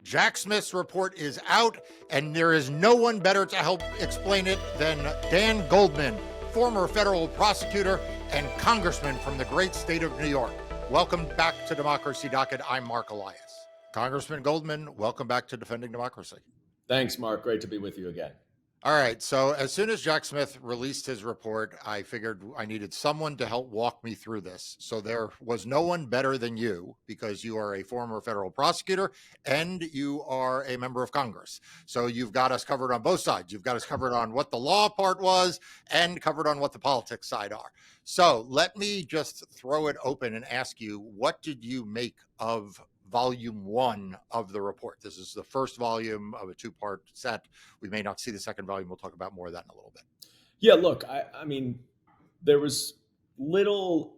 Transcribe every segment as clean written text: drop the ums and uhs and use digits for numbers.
Jack Smith's report is out, and there is no one better to help explain it than Dan Goldman, former federal prosecutor and congressman from the great state of New York. Welcome back to Democracy Docket. I'm Mark Elias. Congressman Goldman, welcome back to Defending Democracy. Thanks, Mark. Great to be with you again. All right. So as soon as Jack Smith released his report, I figured I needed someone to help walk me through this. So there was no one better than you, because you are a former federal prosecutor and you are a member of Congress. So you've got us covered on both sides. You've got us covered on what the law part was and covered on what the politics side are. So let me just throw it open and ask you, what did you make of volume 1 of the report? This is the first volume of a 2-part set. We may not see the second volume. We'll talk about more of that in a little bit. Yeah, look, I mean, there was little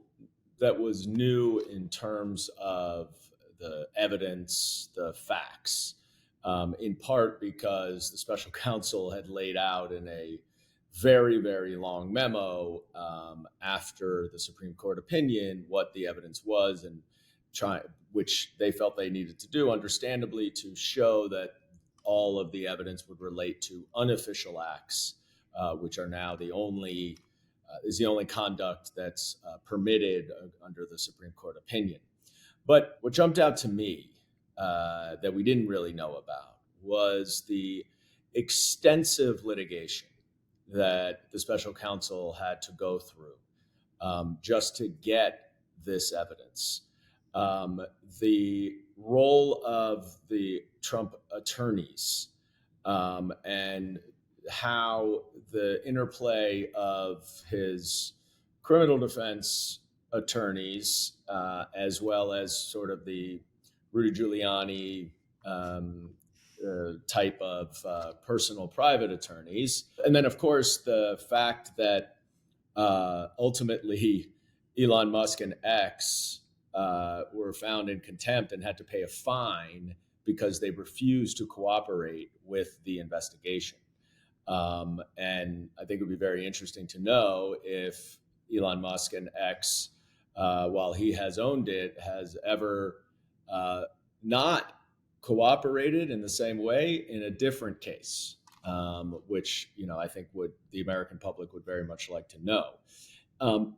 that was new in terms of the evidence, the facts, in part because the special counsel had laid out in a very, very long memo after the Supreme Court opinion what the evidence was, and which they felt they needed to do, understandably, to show that all of the evidence would relate to unofficial acts, which are now the only conduct that's permitted under the Supreme Court opinion. But what jumped out to me that we didn't really know about was the extensive litigation that the special counsel had to go through just to get this evidence. The role of the Trump attorneys and how the interplay of his criminal defense attorneys, as well as sort of the Rudy Giuliani type of personal private attorneys. And then, of course, the fact that ultimately Elon Musk and X were found in contempt and had to pay a fine because they refused to cooperate with the investigation. And I think it would be very interesting to know if Elon Musk and X, while he has owned it, has ever not cooperated in the same way in a different case, which, I think the American public would very much like to know.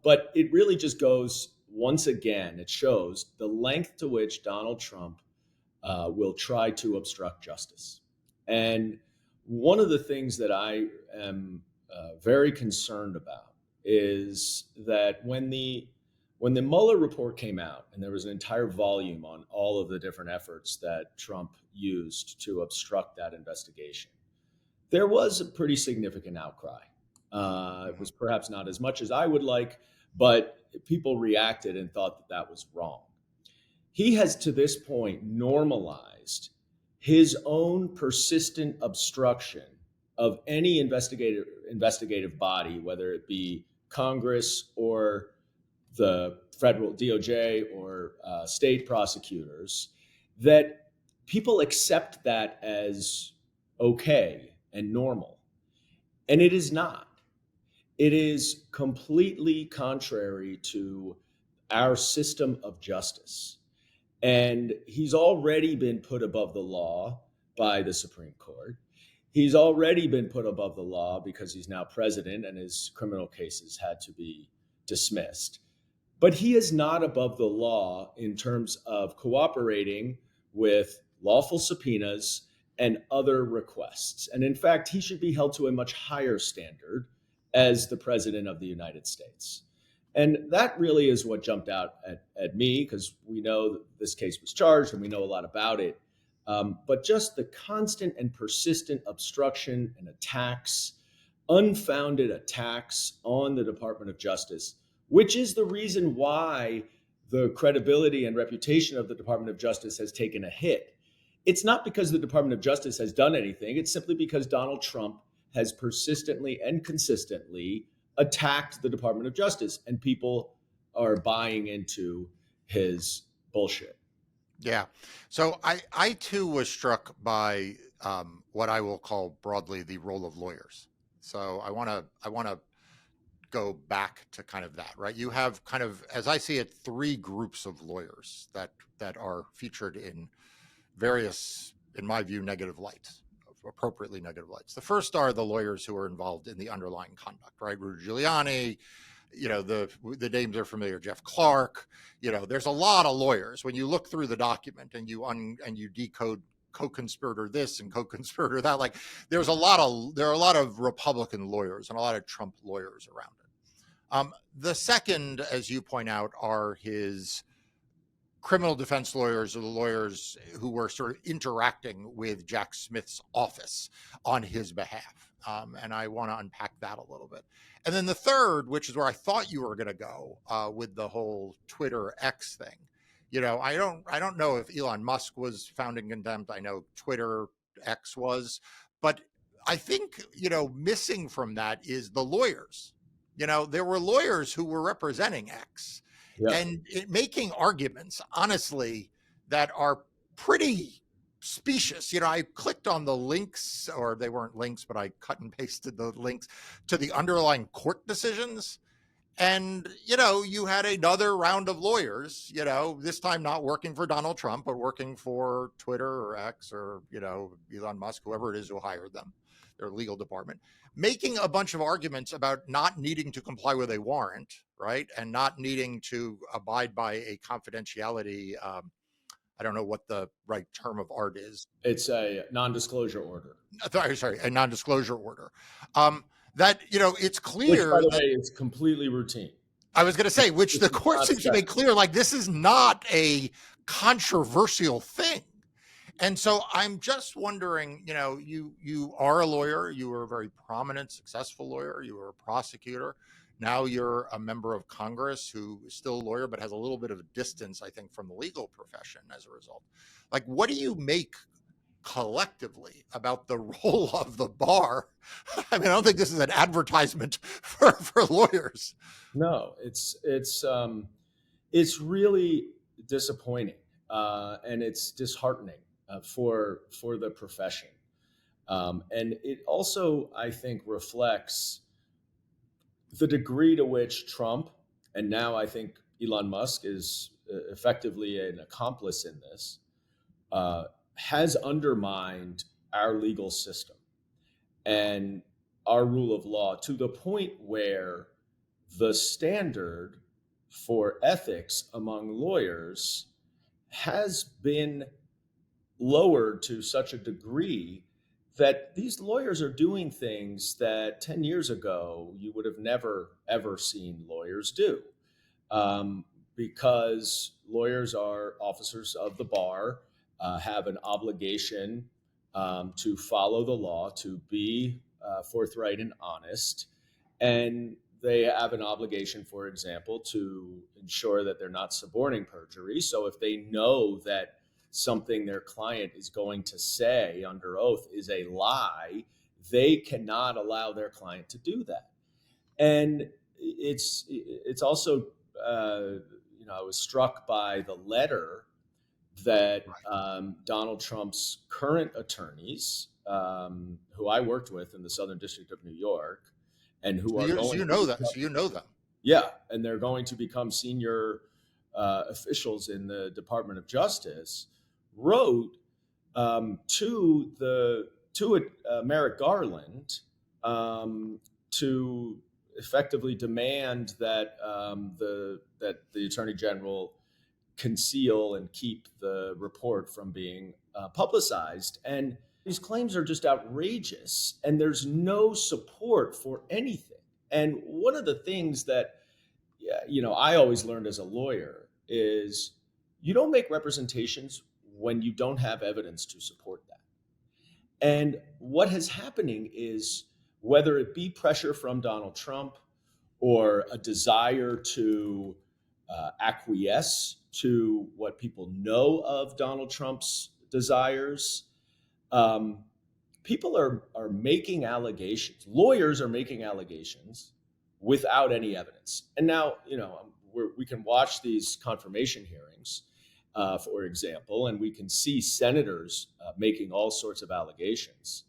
But it really just goes, once again, it shows the length to which Donald Trump will try to obstruct justice. And one of the things that I am very concerned about is that when the Mueller report came out, and there was an entire volume on all of the different efforts that Trump used to obstruct that investigation, there was a pretty significant outcry. It was perhaps not as much as I would like, but people reacted and thought that was wrong. He has, to this point, normalized his own persistent obstruction of any investigative body, whether it be Congress or the federal DOJ or state prosecutors, that people accept that as okay and normal. And it is not. It is completely contrary to our system of justice. And he's already been put above the law by the Supreme Court. He's already been put above the law because he's now president and his criminal cases had to be dismissed. But he is not above the law in terms of cooperating with lawful subpoenas and other requests. And in fact, he should be held to a much higher standard as the president of the United States. And that really is what jumped out at me, because we know that this case was charged and we know a lot about it. But just the constant and persistent obstruction and attacks, unfounded attacks on the Department of Justice, which is the reason why the credibility and reputation of the Department of Justice has taken a hit. It's not because the Department of Justice has done anything. It's simply because Donald Trump has persistently and consistently attacked the Department of Justice, and people are buying into his bullshit. Yeah. So I too was struck by what I will call broadly the role of lawyers. So I want to go back to kind of that, right? You have kind of, as I see it, 3 groups of lawyers that are featured in various in my view, negative lights, appropriately negative lights. The first are the lawyers who are involved in the underlying conduct, right? Rudy Giuliani, the names are familiar. Jeff Clark, there's a lot of lawyers. When you look through the document and you decode co-conspirator this and co-conspirator that, like there are a lot of Republican lawyers and a lot of Trump lawyers around it. The second, as you point out, are his criminal defense lawyers, or the lawyers who were sort of interacting with Jack Smith's office on his behalf. And I want to unpack that a little bit. And then the third, which is where I thought you were going to go with the whole Twitter X thing. I don't know if Elon Musk was found in contempt. I know Twitter X was, but I think, missing from that is the lawyers. There were lawyers who were representing X. Yep. And making arguments, honestly, that are pretty specious. I clicked on the links, or they weren't links, but I cut and pasted the links to the underlying court decisions. And, you had another round of lawyers, this time not working for Donald Trump, but working for Twitter or X or, Elon Musk, whoever it is who hired them, their legal department, making a bunch of arguments about not needing to comply with a warrant, right? And not needing to abide by a confidentiality. I don't know what the right term of art is. It's a non-disclosure order. Sorry, a non-disclosure order. That, it's clear. Which, by the way, is completely routine. I was going to say, which the court seems to make clear, like this is not a controversial thing. And so I'm just wondering, you are a lawyer, you were a very prominent, successful lawyer, you were a prosecutor. Now you're a member of Congress who is still a lawyer, but has a little bit of a distance, I think, from the legal profession as a result. Like, what do you make collectively about the role of the bar? I mean, I don't think this is an advertisement for lawyers. No, it's really disappointing and it's disheartening for the profession. And it also, I think, reflects the degree to which Trump, and now I think Elon Musk is effectively an accomplice in this, has undermined our legal system and our rule of law to the point where the standard for ethics among lawyers has been lowered to such a degree that these lawyers are doing things that 10 years ago you would have never, ever seen lawyers do. Because lawyers are officers of the bar, have an obligation to follow the law, to be forthright and honest. And they have an obligation, for example, to ensure that they're not suborning perjury. So if they know that something their client is going to say under oath is a lie, they cannot allow their client to do that. And it's also, I was struck by the letter that Donald Trump's current attorneys, who I worked with in the Southern District of New York, and who are going. So you know them. Yeah, and they're going to become senior officials in the Department of Justice, wrote to Merrick Garland to effectively demand that the Attorney General conceal and keep the report from being publicized. And these claims are just outrageous, and there's no support for anything. And one of the things that I always learned as a lawyer is you don't make representations when you don't have evidence to support that. And what is happening is, whether it be pressure from Donald Trump or a desire to acquiesce to what people know of Donald Trump's desires, people are making allegations. Lawyers are making allegations without any evidence. And now, we can watch these confirmation hearings, for example, and we can see senators making all sorts of allegations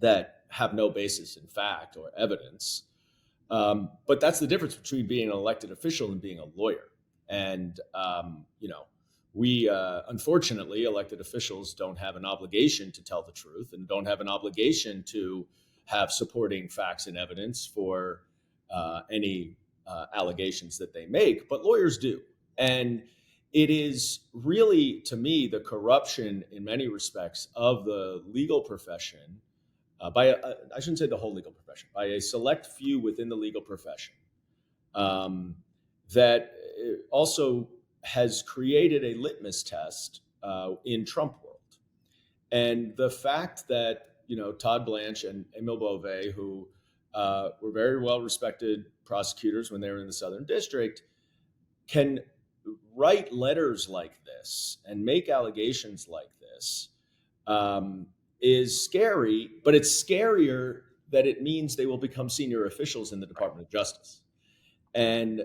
that have no basis in fact or evidence. But that's the difference between being an elected official and being a lawyer. And, We, unfortunately, elected officials don't have an obligation to tell the truth and don't have an obligation to have supporting facts and evidence for any allegations that they make, but lawyers do. And it is really, to me, the corruption in many respects of the legal profession, I shouldn't say the whole legal profession, by a select few within the legal profession, that also has created a litmus test in Trump world. And the fact that, Todd Blanche and Emil Beauvais, who were very well respected prosecutors when they were in the Southern District, can write letters like this and make allegations like this is scary, but it's scarier that it means they will become senior officials in the Department of Justice. And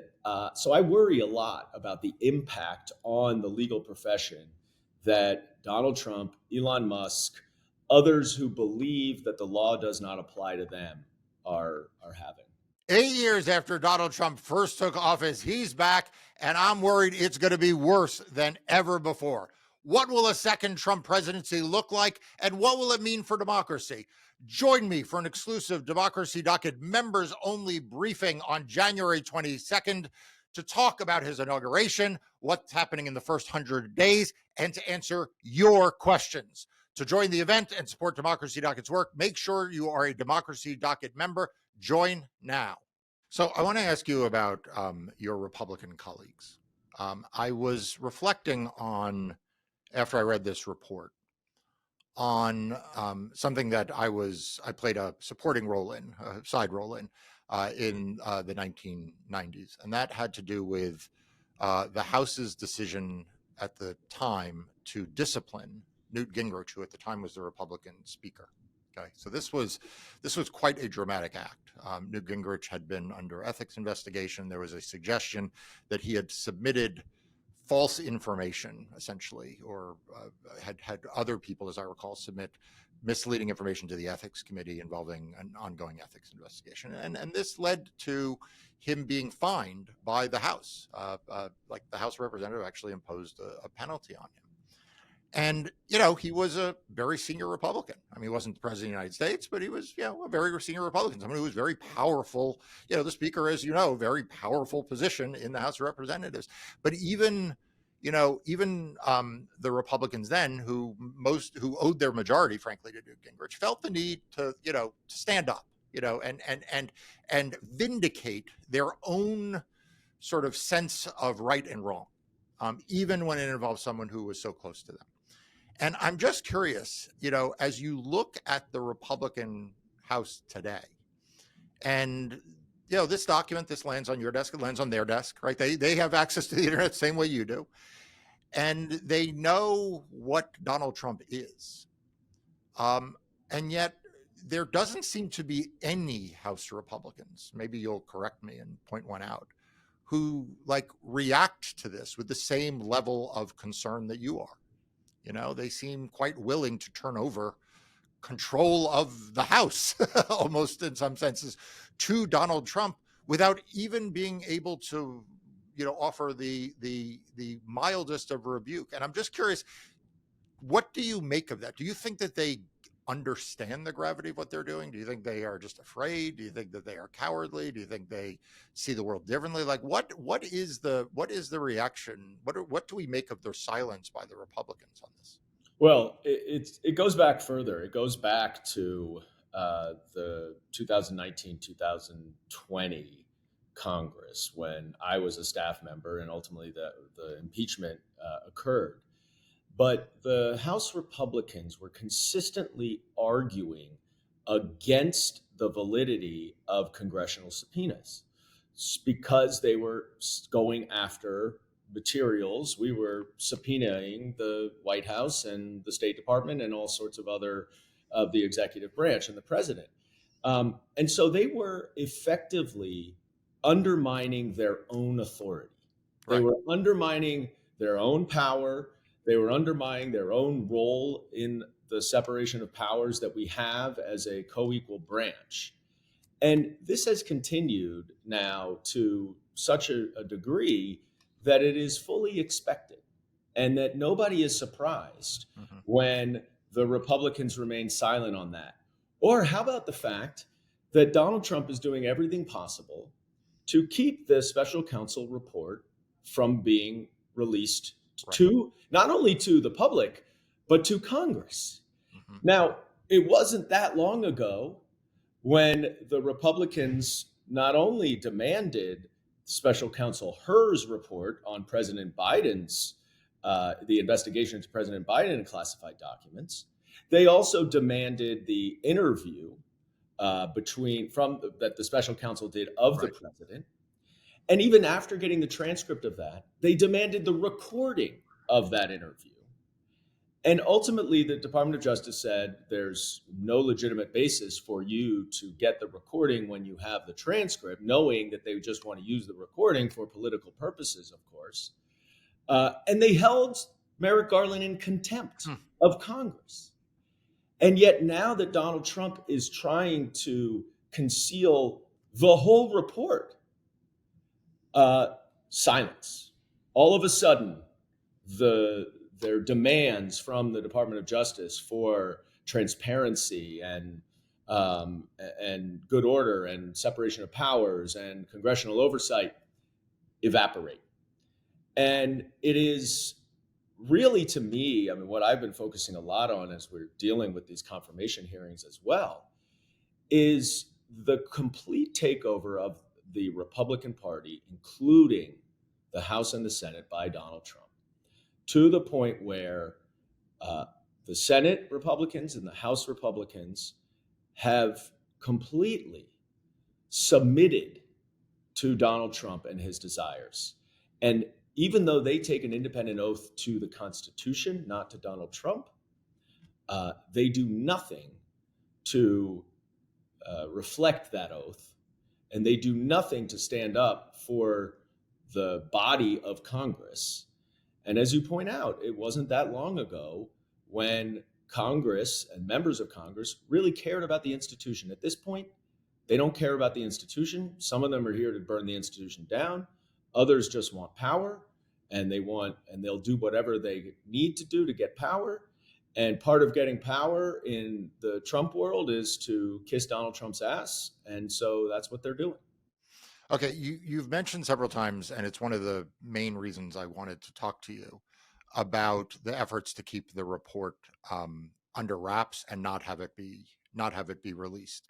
so I worry a lot about the impact on the legal profession that Donald Trump, Elon Musk, others who believe that the law does not apply to them are having. 8 years after Donald Trump first took office, he's back, and I'm worried it's going to be worse than ever before. What will a second Trump presidency look like, and what will it mean for democracy? Join me for an exclusive Democracy Docket members-only briefing on January 22nd to talk about his inauguration, what's happening in the first 100 days, and to answer your questions. To join the event and support Democracy Docket's work, make sure you are a Democracy Docket member. Join now. So I want to ask you about your Republican colleagues. I was reflecting on, after I read this report, on something that I played a supporting role in, a side role in the 1990s. And that had to do with the House's decision at the time to discipline Newt Gingrich, who at the time was the Republican speaker. Okay, so this was quite a dramatic act. Newt Gingrich had been under ethics investigation. There was a suggestion that he had submitted false information, essentially, or had other people, as I recall, submit misleading information to the ethics committee involving an ongoing ethics investigation. And this led to him being fined by the House. Like the House representative actually imposed a penalty on him. And, he was a very senior Republican. I mean, he wasn't the president of the United States, but he was, a very senior Republican, someone who was very powerful. The speaker, as you know, very powerful position in the House of Representatives. But even the Republicans then, who owed their majority, frankly, to Newt Gingrich, felt the need to, to stand up, and vindicate their own sort of sense of right and wrong, even when it involves someone who was so close to them. And I'm just curious, as you look at the Republican House today, and this document, this lands on your desk, it lands on their desk, right? They have access to the internet the same way you do. And they know what Donald Trump is. And yet there doesn't seem to be any House Republicans, maybe you'll correct me and point one out, who react to this with the same level of concern that you are. They seem quite willing to turn over control of the House, almost in some senses, to Donald Trump without even being able to, offer the mildest of rebuke. And I'm just curious, what do you make of that? Do you think that they understand the gravity of what they're doing? Do you think they are just afraid? Do you think that they are cowardly? Do you think they see the world differently? What is the reaction? What do we make of their silence by the Republicans on this? Well, it goes back further. It goes back to the 2019-2020 Congress, when I was a staff member and ultimately the impeachment occurred. But the House Republicans were consistently arguing against the validity of congressional subpoenas because they were going after materials. We were subpoenaing the White House and the State Department and all sorts of other of the executive branch and the president. And so they were effectively undermining their own authority. They were undermining their own power. They were undermining their own role in the separation of powers that we have as a co-equal branch. And this has continued now to such a degree that it is fully expected. and that nobody is surprised Mhm. when the Republicans remain silent on that. Or how about the fact that Donald Trump is doing everything possible to keep the special counsel report from being released Right. to not only to the public, but to Congress. Mhm. Now, it wasn't that long ago when the Republicans not only demanded special counsel Hur's report on President Biden's the investigation into President Biden and classified documents, they also demanded the interview that the special counsel did of the Right. president. And even after getting the transcript of that, they demanded the recording of that interview. And ultimately, the Department of Justice said there's no legitimate basis for you to get the recording when you have the transcript, knowing that they just want to use the recording for political purposes, of course. And they held Merrick Garland in contempt of Congress. And yet now that Donald Trump is trying to conceal the whole report, silence. All of a sudden, their demands from the Department of Justice for transparency and good order and separation of powers and congressional oversight evaporate. And it is really, to me, I mean, what I've been focusing a lot on as we're dealing with these confirmation hearings as well, is the complete takeover of the Republican Party, including the House and the Senate, by Donald Trump, to the point where the Senate Republicans and the House Republicans have completely submitted to Donald Trump and his desires. And even though they take an independent oath to the Constitution, not to Donald Trump, they do nothing to reflect that oath, and they do nothing to stand up for the body of Congress. And as you point out, it wasn't that long ago when Congress and members of Congress really cared about the institution. At this point, they don't care about the institution. Some of them are here to burn the institution down. Others just want power, and they'll do whatever they need to do to get power. And part of getting power in the Trump world is to kiss Donald Trump's ass. And so that's what they're doing. Okay, you've mentioned several times, and it's one of the main reasons I wanted to talk to you about the efforts to keep the report under wraps and not have it be released.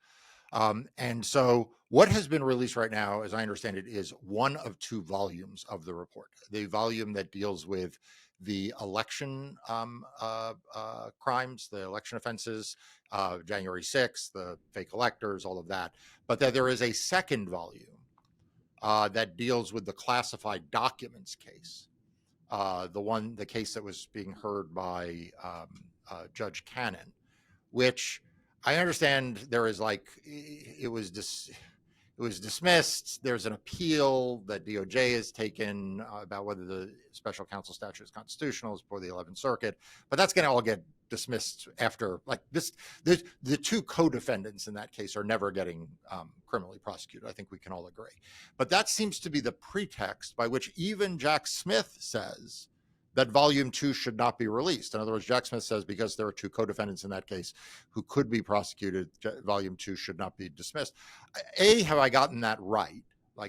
And so what has been released right now, as I understand it, is one of two volumes of the report. The volume that deals with the election crimes, the election offenses, January 6th, the fake electors, all of that. But that there is a second volume that deals with the classified documents case, the case that was being heard by Judge Cannon, which I understand there is it was dismissed. There's an appeal that DOJ has taken about whether the special counsel statute is constitutional. It's before the 11th Circuit, but that's going to all get dismissed after this. The two co-defendants in that case are never getting criminally prosecuted. I think we can all agree. But that seems to be the pretext by which even Jack Smith says that volume 2 should not be released. In other words, Jack Smith says because there are two co-defendants in that case who could be prosecuted, volume 2 should not be dismissed. A, have I gotten that right?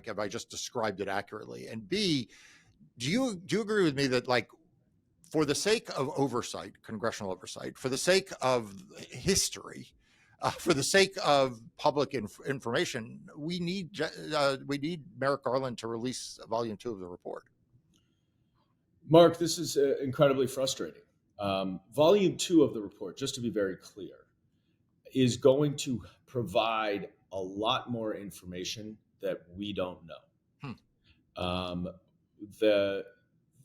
Have I just described it accurately? And B, do you agree with me that for the sake of oversight, congressional oversight, for the sake of history, for the sake of public information, we need Merrick Garland to release volume 2 of the report? Mark, this is incredibly frustrating. Volume 2 of the report, just to be very clear, is going to provide a lot more information that we don't know.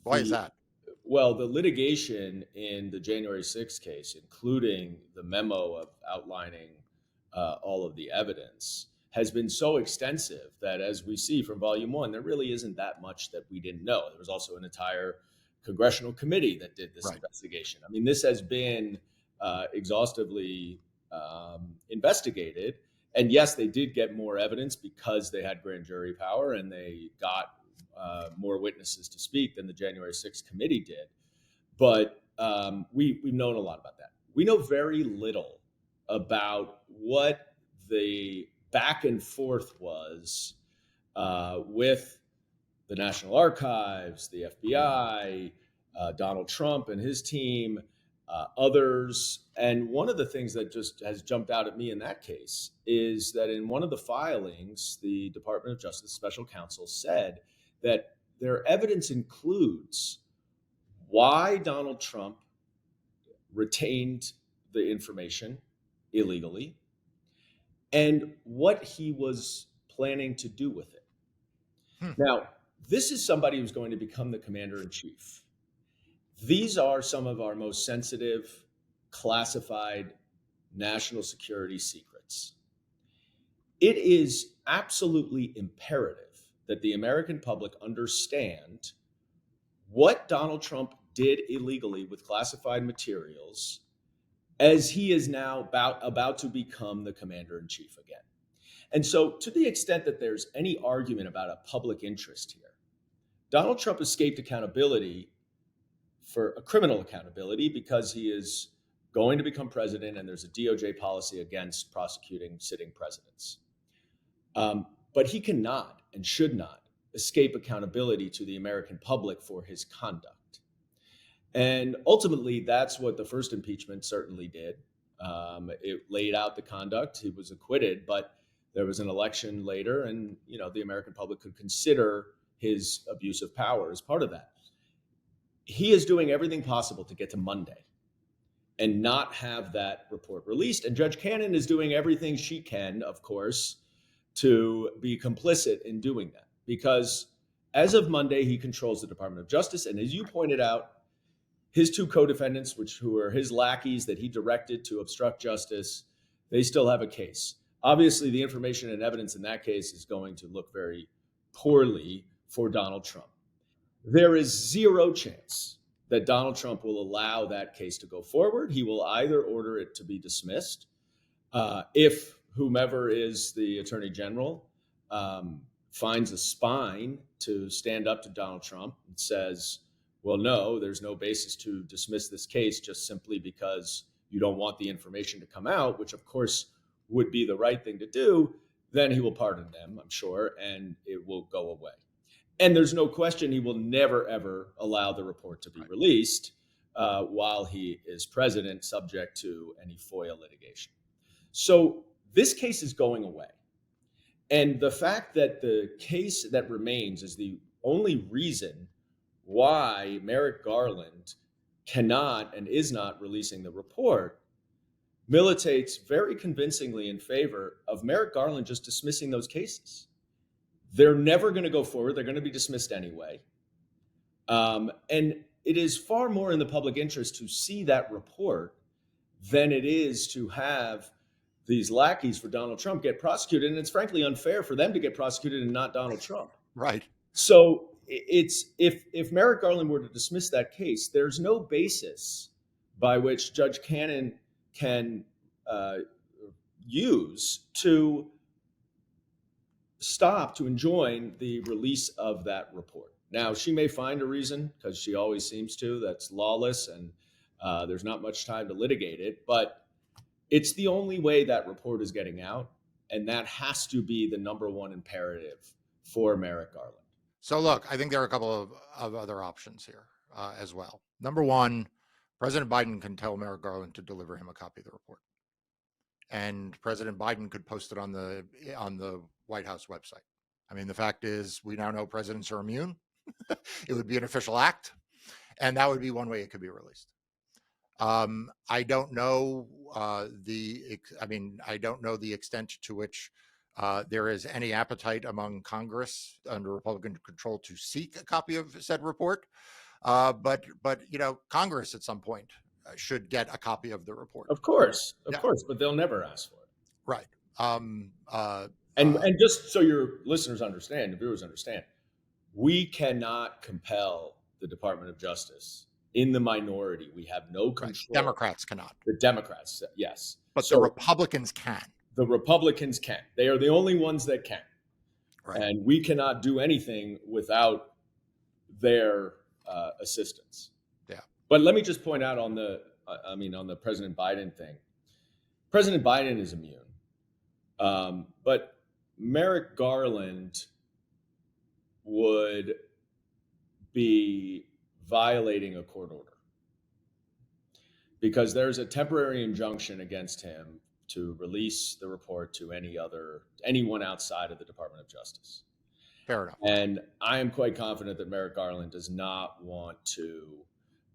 Why is that? Well, the litigation in the January 6th case, including the memo of outlining all of the evidence, has been so extensive that, as we see from volume 1, there really isn't that much that we didn't know. There was also an entire congressional committee that did this investigation. I mean, this has been exhaustively investigated. And yes, they did get more evidence because they had grand jury power and they got more witnesses to speak than the January 6th committee did. But we've known a lot about that. We know very little about what the back and forth was with the National Archives, the FBI, Donald Trump and his team, others. And one of the things that just has jumped out at me in that case is that in one of the filings, the Department of Justice special counsel said that their evidence includes why Donald Trump retained the information illegally and what he was planning to do with it. Now, this is somebody who's going to become the commander in chief. These are some of our most sensitive, classified national security secrets. It is absolutely imperative that the American public understand what Donald Trump did illegally with classified materials as he is now about to become the commander in chief again. And so, to the extent that there's any argument about a public interest here, Donald Trump escaped accountability for a criminal accountability because he is going to become president and there's a DOJ policy against prosecuting sitting presidents. But he cannot and should not escape accountability to the American public for his conduct. And ultimately, that's what the first impeachment certainly did. It laid out the conduct. He was acquitted, but there was an election later, and the American public could consider his abuse of power as part of that. He is doing everything possible to get to Monday and not have that report released. And Judge Cannon is doing everything she can, of course, to be complicit in doing that. Because as of Monday, he controls the Department of Justice. And as you pointed out, his two co-defendants, who are his lackeys that he directed to obstruct justice, they still have a case. Obviously, the information and evidence in that case is going to look very poorly for Donald Trump. There is zero chance that Donald Trump will allow that case to go forward. He will either order it to be dismissed if whomever is the attorney general finds a spine to stand up to Donald Trump and says, well, no, there's no basis to dismiss this case just simply because you don't want the information to come out, which of course would be the right thing to do. Then he will pardon them, I'm sure, and it will go away. And there's no question he will never, ever allow the report to be released while he is president, subject to any FOIA litigation. So this case is going away. And the fact that the case that remains is the only reason why Merrick Garland cannot and is not releasing the report militates very convincingly in favor of Merrick Garland just dismissing those cases. They're never going to go forward. They're going to be dismissed anyway. And it is far more in the public interest to see that report than it is to have these lackeys for Donald Trump get prosecuted. And it's frankly unfair for them to get prosecuted and not Donald Trump. Right. So it's if Merrick Garland were to dismiss that case, there's no basis by which Judge Cannon can use to stop, to enjoin the release of that report. Now, she may find a reason, because she always seems to, that's lawless and there's not much time to litigate it, but it's the only way that report is getting out, and that has to be the number one imperative for Merrick Garland. So look, I think there are a couple of other options here as well. Number one, President Biden can tell Merrick Garland to deliver him a copy of the report. And President Biden could post it on the White House website. I mean, the fact is, we now know presidents are immune. It would be an official act, and that would be one way it could be released. I don't know I don't know the extent to which there is any appetite among Congress under Republican control to seek a copy of said report. But Congress at some point should get a copy of the report. Of course, but they'll never ask for it. Right. And just so your listeners understand, the viewers understand, we cannot compel the Department of Justice. In the minority, we have no control. Right. Democrats cannot. The Democrats, yes. But the Republicans can. The Republicans can. They are the only ones that can. Right. And we cannot do anything without their assistance. Yeah. But let me just point out on the President Biden thing. President Biden is immune, but Merrick Garland would be violating a court order because there's a temporary injunction against him to release the report to anyone outside of the Department of Justice. Fair enough. And I am quite confident that Merrick Garland does not want to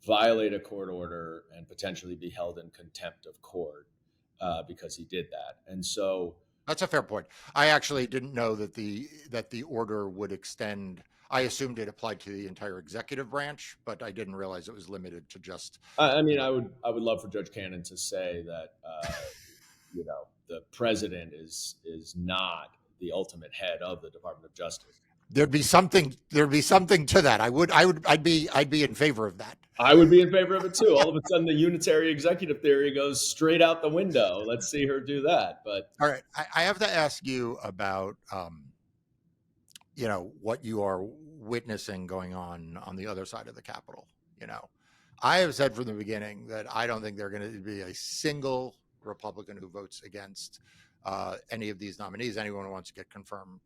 violate a court order and potentially be held in contempt of court because he did that. And so that's a fair point. I actually didn't know that the order would extend. I assumed it applied to the entire executive branch, but I didn't realize it was limited to just. I would love for Judge Cannon to say that the president is not the ultimate head of the Department of Justice. There'd be something to that. I'd be in favor of that. I would be in favor of it too. All of a sudden, the unitary executive theory goes straight out the window. Let's see her do that. But all right, I have to ask you about what you are witnessing going on the other side of the Capitol. I have said from the beginning that I don't think there are going to be a single Republican who votes against any of these nominees. Anyone who wants to get confirmed,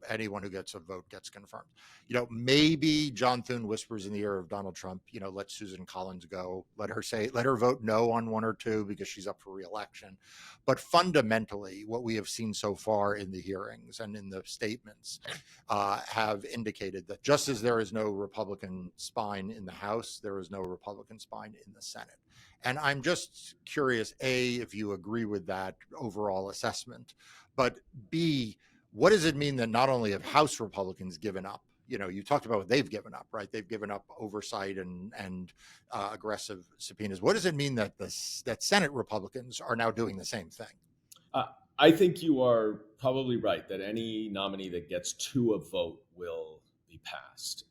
anyone who gets a vote gets confirmed. Maybe John Thune whispers in the ear of Donald Trump, let Susan Collins go, let her vote no on one or two because she's up for re-election. But fundamentally, what we have seen so far in the hearings and in the statements have indicated that just as there is no Republican spine in the House, there is no Republican spine in the Senate. And I'm just curious, A, if you agree with that overall assessment, but B, what does it mean that not only have House Republicans given up? You talked about what they've given up, right? They've given up oversight and aggressive subpoenas. What does it mean that that Senate Republicans are now doing the same thing? I think you are probably right that any nominee that gets to a vote will be passed.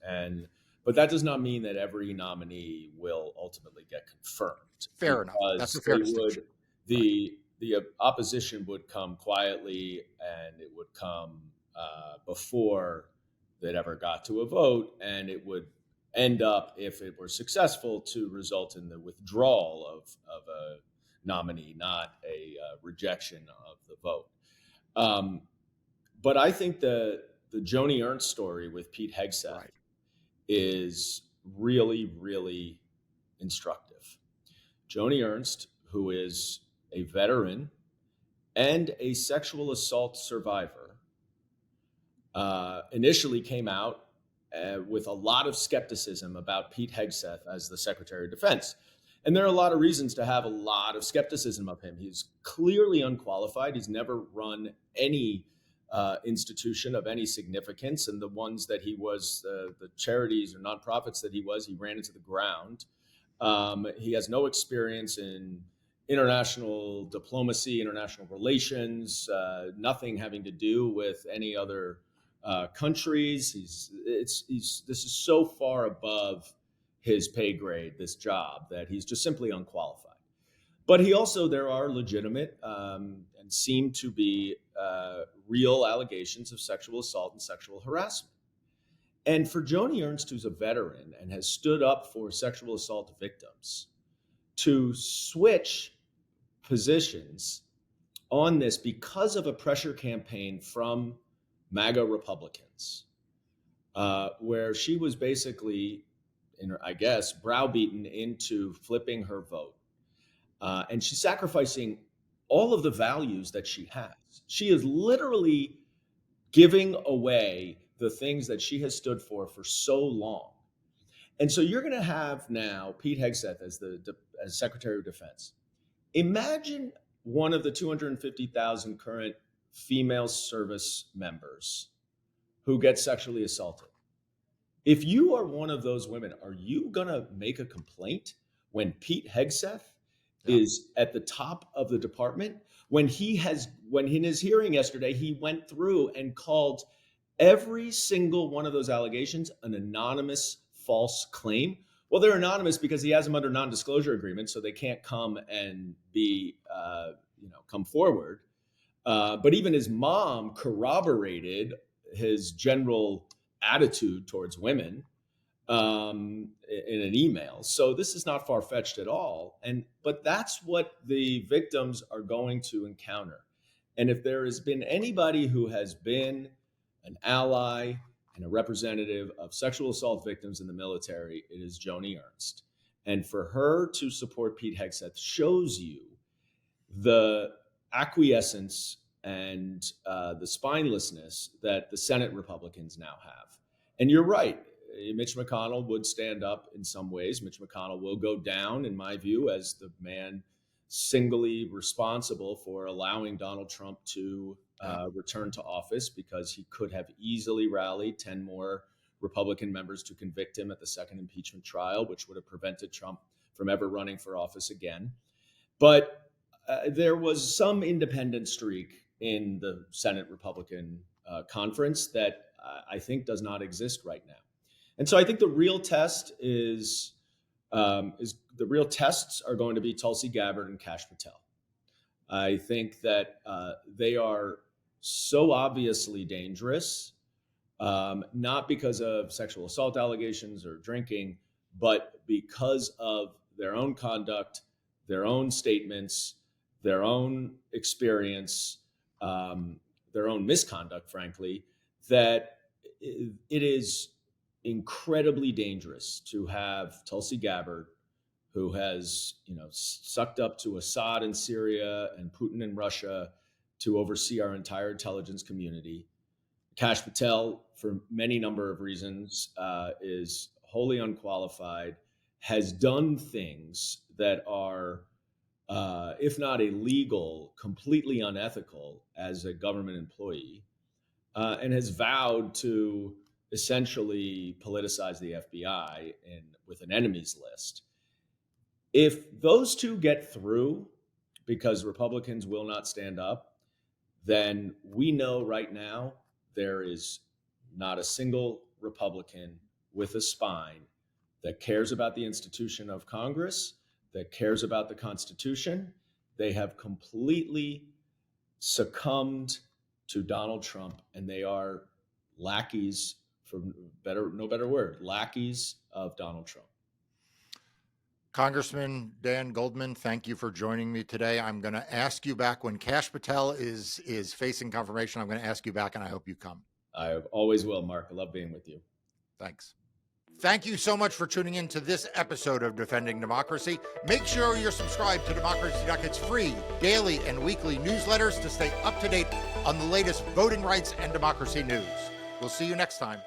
But that does not mean that every nominee will ultimately get confirmed. Fair enough. That's a fair distinction. The opposition would come quietly, and it would come before they'd ever got to a vote, and it would end up, if it were successful, to result in the withdrawal of a nominee, not a rejection of the vote. But I think the Joni Ernst story with Pete Hegseth is really, really instructive. Joni Ernst, who is a veteran and a sexual assault survivor, initially came out with a lot of skepticism about Pete Hegseth as the Secretary of Defense. And there are a lot of reasons to have a lot of skepticism of him. He's clearly unqualified. He's never run any institution of any significance, and the ones that he was, the charities or nonprofits that he ran into the ground. He has no experience in international diplomacy, international relations, nothing having to do with any other countries. This is so far above his pay grade, this job, that he's just simply unqualified. But there are legitimate and seem to be real allegations of sexual assault and sexual harassment. And for Joni Ernst, who's a veteran and has stood up for sexual assault victims, to switch positions on this because of a pressure campaign from MAGA Republicans, where she was basically, browbeaten into flipping her vote. And she's sacrificing all of the values that she has. She is literally giving away the things that she has stood for so long. And so you're going to have now Pete Hegseth as Secretary of Defense. Imagine one of the 250,000 current female service members who gets sexually assaulted. If you are one of those women, are you going to make a complaint when Pete Hegseth is at the top of the department? When in his hearing yesterday, he went through and called every single one of those allegations an anonymous false claim. Well, they're anonymous because he has them under non-disclosure agreements, so they can't come and come forward. But even his mom corroborated his general attitude towards women. in an email. So this is not far-fetched at all. But that's what the victims are going to encounter. And if there has been anybody who has been an ally and a representative of sexual assault victims in the military, it is Joni Ernst. And for her to support Pete Hegseth shows you the acquiescence and the spinelessness that the Senate Republicans now have. And you're right. Mitch McConnell would stand up in some ways. Mitch McConnell will go down, in my view, as the man singly responsible for allowing Donald Trump to return to office, because he could have easily rallied 10 more Republican members to convict him at the second impeachment trial, which would have prevented Trump from ever running for office again. But there was some independent streak in the Senate Republican conference that I think does not exist right now. And so I think the real test is the real tests are going to be Tulsi Gabbard and Kash Patel. I think that they are so obviously dangerous, not because of sexual assault allegations or drinking, but because of their own conduct, their own statements, their own experience, their own misconduct, frankly, that it is incredibly dangerous to have Tulsi Gabbard, who has, sucked up to Assad in Syria and Putin in Russia to oversee our entire intelligence community. Kash Patel, for many number of reasons, is wholly unqualified, has done things that are, if not illegal, completely unethical as a government employee, and has vowed to essentially politicize the FBI with an enemies list. If those two get through, because Republicans will not stand up, then we know right now there is not a single Republican with a spine that cares about the institution of Congress, that cares about the Constitution. They have completely succumbed to Donald Trump, and they are lackeys, for no better word, lackeys of Donald Trump. Congressman Dan Goldman, thank you for joining me today. I'm going to ask you back when Kash Patel is facing confirmation. I'm going to ask you back, and I hope you come. I always will, Mark. I love being with you. Thanks. Thank you so much for tuning in to this episode of Defending Democracy. Make sure you're subscribed to Democracy Docket's free daily and weekly newsletters to stay up to date on the latest voting rights and democracy news. We'll see you next time.